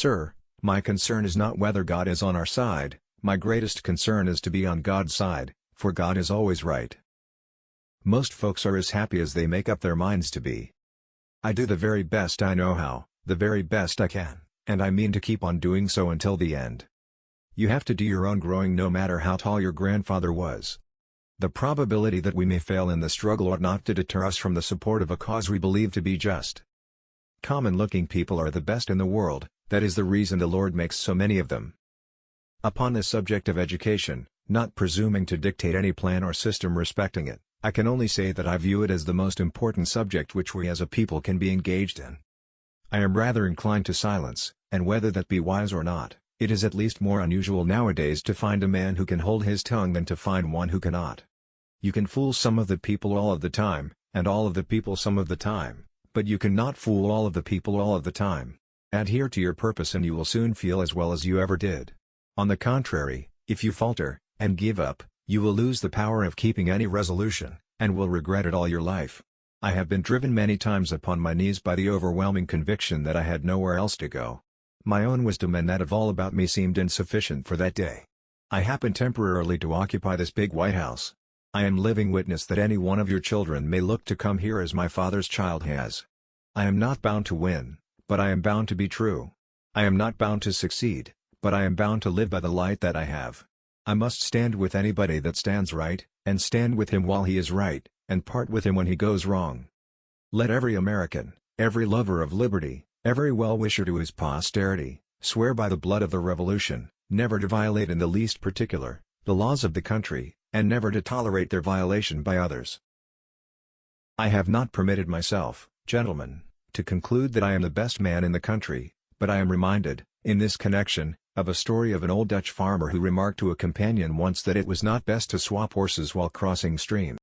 Sir, my concern is not whether God is on our side, my greatest concern is to be on God's side, for God is always right. Most folks are as happy as they make up their minds to be. I do the very best I know how, the very best I can, and I mean to keep on doing so until the end. You have to do your own growing no matter how tall your grandfather was. The probability that we may fail in the struggle ought not to deter us from the support of a cause we believe to be just. Common-looking people are the best in the world, that is the reason the Lord makes so many of them. Upon the subject of education, not presuming to dictate any plan or system respecting it, I can only say that I view it as the most important subject which we as a people can be engaged in. I am rather inclined to silence, and whether that be wise or not, it is at least more unusual nowadays to find a man who can hold his tongue than to find one who cannot. You can fool some of the people all of the time, and all of the people some of the time, but you cannot fool all of the people all of the time. Adhere to your purpose and you will soon feel as well as you ever did. On the contrary, if you falter, and give up, you will lose the power of keeping any resolution, and will regret it all your life. I have been driven many times upon my knees by the overwhelming conviction that I had nowhere else to go. My own wisdom and that of all about me seemed insufficient for that day. I happen temporarily to occupy this big White House. I am living witness that any one of your children may look to come here as my father's child has. I am not bound to win, but I am bound to be true. I am not bound to succeed, but I am bound to live by the light that I have. I must stand with anybody that stands right, and stand with him while he is right, and part with him when he goes wrong. Let every American, every lover of liberty, every well-wisher to his posterity, swear by the blood of the Revolution, never to violate in the least particular, the laws of the country, and never to tolerate their violation by others. I have not permitted myself, gentlemen, to conclude that I am the best man in the country, but I am reminded, in this connection, of a story of an old Dutch farmer who remarked to a companion once that it was not best to swap horses while crossing streams.